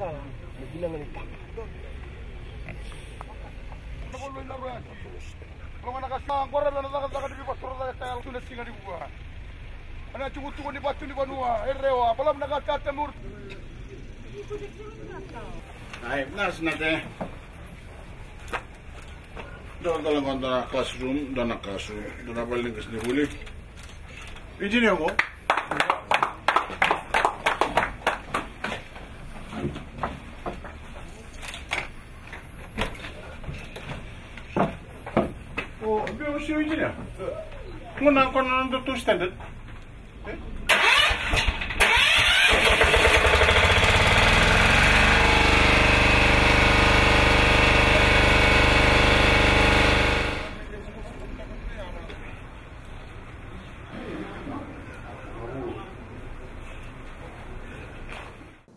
Dalam kontra classroom dan classroom dan paling kesini boleh. Izin ya kok. Oh, biar siapa izin ya? Mana untuk tu standard?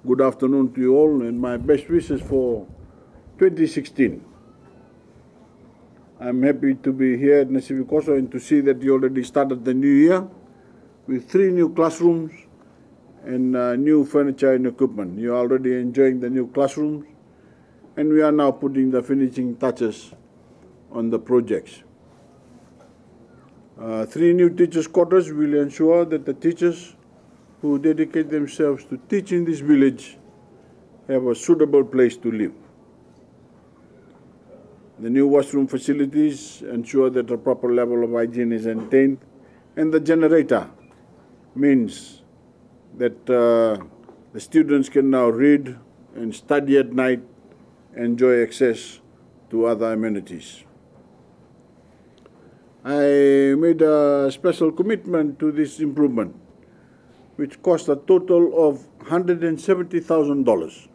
Good afternoon to you all and my best wishes for 2016. I'm happy to be here at Nasivikoso and to see that you already started the new year with 3 new classrooms and new furniture and equipment. You're already enjoying the new classrooms and we are now putting the finishing touches on the projects. 3 new teachers' quarters will ensure that the teachers who dedicate themselves to teach in this village have a suitable place to live. The new washroom facilities ensure that a proper level of hygiene is maintained, and the generator means that the students can now read and study at night, enjoy access to other amenities. I made a special commitment to this improvement, which cost a total of $170,000,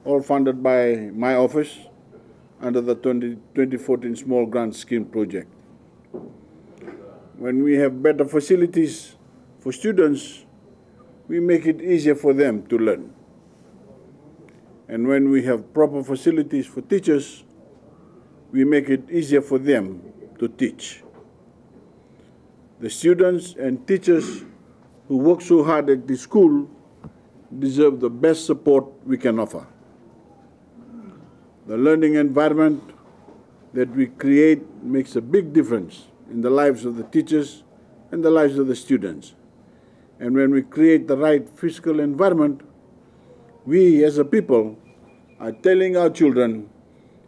all funded by my office under the 2014 Small Grant Scheme project. When we have better facilities for students, we make it easier for them to learn. And when we have proper facilities for teachers, we make it easier for them to teach. The students and teachers who work so hard at the school deserve the best support we can offer. The learning environment that we create makes a big difference in the lives of the teachers and the lives of the students. And when we create the right physical environment, we as a people are telling our children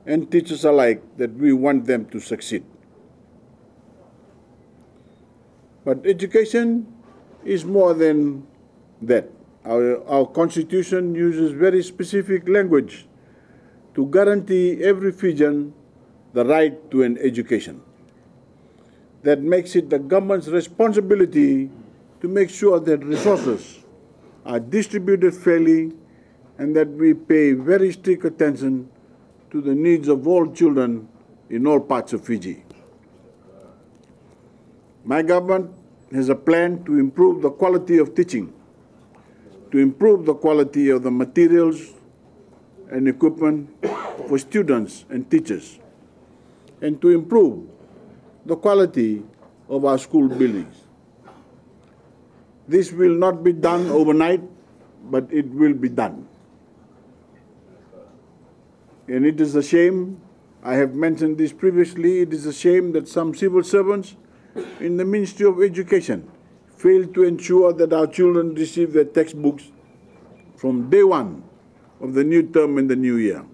and teachers alike that we want them to succeed. But education is more than that. Our Constitution uses very specific language to guarantee every Fijian the right to an education. That makes it the government's responsibility to make sure that resources are distributed fairly and that we pay very strict attention to the needs of all children in all parts of Fiji. My government has a plan to improve the quality of teaching, to improve the quality of the materials and equipment for students and teachers, and to improve the quality of our school buildings. This will not be done overnight, but it will be done. And it is a shame, I have mentioned this previously, it is a shame that some civil servants in the Ministry of Education fail to ensure that our children receive their textbooks from day one of the new term in the new year.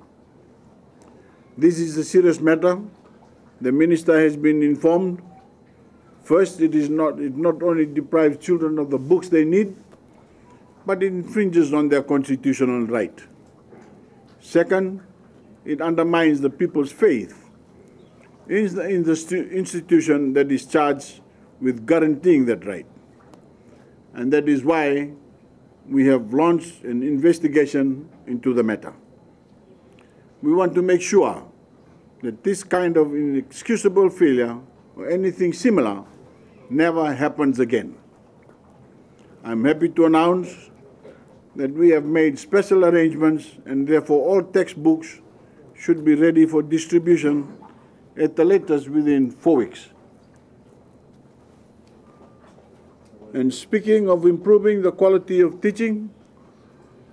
This is a serious matter. The Minister has been informed. First, it not only deprives children of the books they need, but it infringes on their constitutional right. Second, it undermines the people's faith in the institution that is charged with guaranteeing that right. And that is why we have launched an investigation into the matter. We want to make sure that this kind of inexcusable failure or anything similar never happens again. I'm happy to announce that we have made special arrangements and therefore all textbooks should be ready for distribution at the latest within 4 weeks. And speaking of improving the quality of teaching,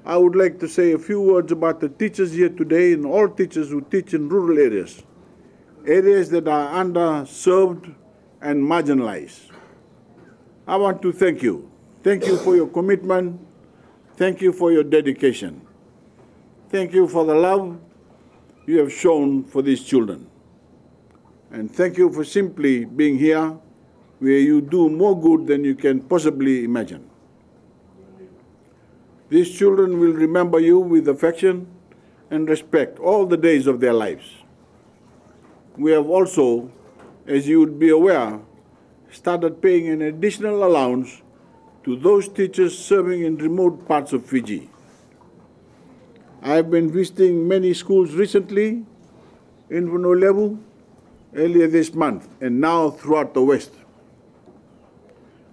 I would like to say a few words about the teachers here today and all teachers who teach in rural areas, areas that are underserved and marginalized. I want to thank you. Thank you for your commitment. Thank you for your dedication. Thank you for the love you have shown for these children. And thank you for simply being here where you do more good than you can possibly imagine. These children will remember you with affection and respect all the days of their lives. We have also, as you would be aware, started paying an additional allowance to those teachers serving in remote parts of Fiji. I have been visiting many schools recently in Voreqe earlier this month and now throughout the West.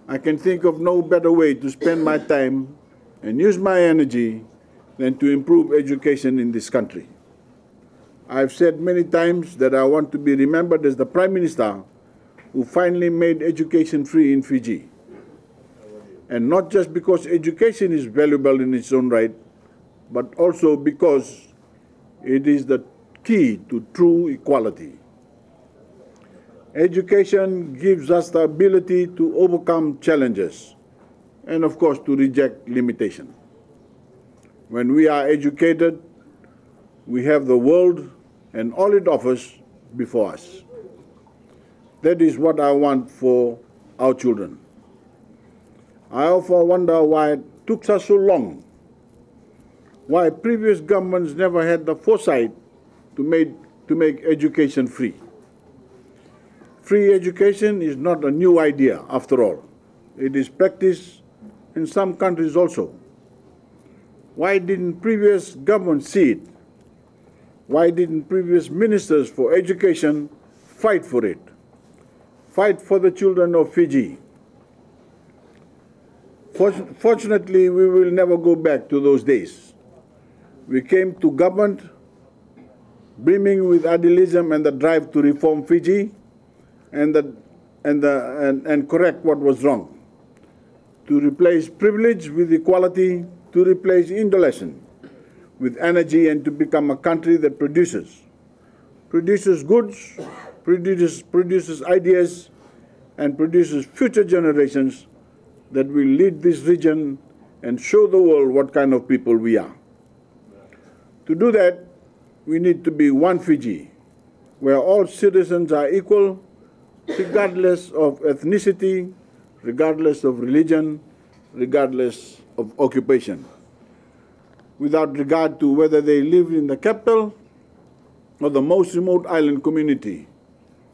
I can think of no better way to spend my time and use my energy than to improve education in this country. I have said many times that I want to be remembered as the Prime Minister who finally made education free in Fiji. And not just because education is valuable in its own right, but also because it is the key to true equality. Education gives us the ability to overcome challenges and, of course, to reject limitation. When we are educated, we have the world and all it offers before us. That is what I want for our children. I often wonder why it took us so long, why previous governments never had the foresight to make education free. Free education is not a new idea, after all. It is practiced in some countries also. Why didn't previous governments see it? Why didn't previous ministers for education fight for it? Fight for the children of Fiji. Fortunately, we will never go back to those days. We came to government brimming with idealism and the drive to reform Fiji and correct what was wrong, to replace privilege with equality, to replace indolence with energy, and to become a country that produces goods, produces ideas, and produces future generations that will lead this region and show the world what kind of people we are. To do that, we need to be one Fiji, where all citizens are equal, regardless of ethnicity, regardless of religion, regardless of occupation, without regard to whether they live in the capital or the most remote island community,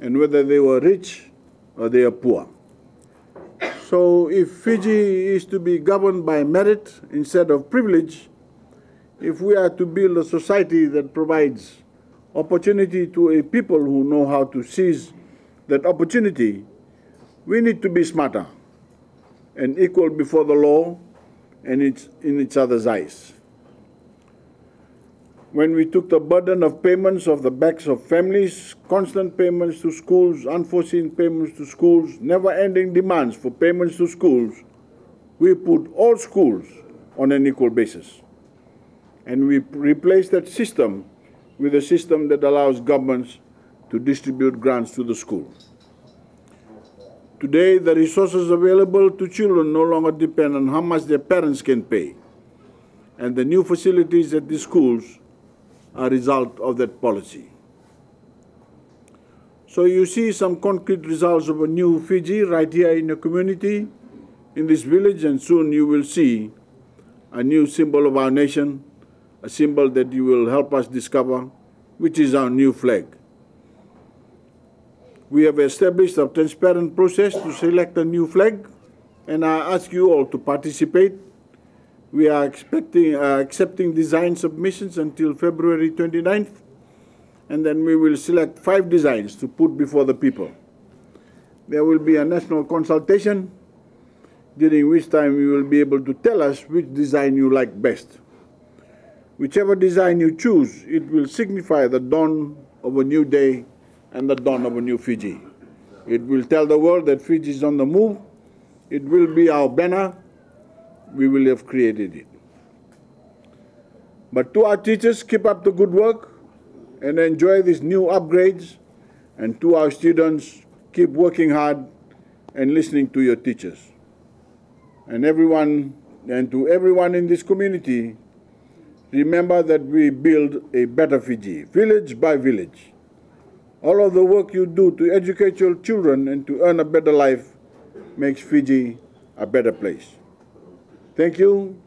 and whether they were rich or they are poor. So if Fiji is to be governed by merit instead of privilege, if we are to build a society that provides opportunity to a people who know how to seize that opportunity, we need to be smarter and equal before the law and in each other's eyes. When we took the burden of payments off the backs of families, constant payments to schools, unforeseen payments to schools, never-ending demands for payments to schools, we put all schools on an equal basis. And we replaced that system with a system that allows governments to distribute grants to the school. Today, the resources available to children no longer depend on how much their parents can pay. And the new facilities at the schools are a result of that policy. So you see some concrete results of a new Fiji right here in the community, in this village, and soon you will see a new symbol of our nation, a symbol that you will help us discover, which is our new flag. We have established a transparent process to select a new flag, and I ask you all to participate. We are accepting design submissions until February 29th, and then we will select 5 designs to put before the people. There will be a national consultation, during which time you will be able to tell us which design you like best. Whichever design you choose, it will signify the dawn of a new day and the dawn of a new Fiji. It will tell the world that Fiji is on the move. It will be our banner. We will have created it. But to our teachers, keep up the good work and enjoy these new upgrades. And to our students, keep working hard and listening to your teachers. And to everyone in this community, remember that we build a better Fiji, village by village. All of the work you do to educate your children and to earn a better life makes Fiji a better place. Thank you.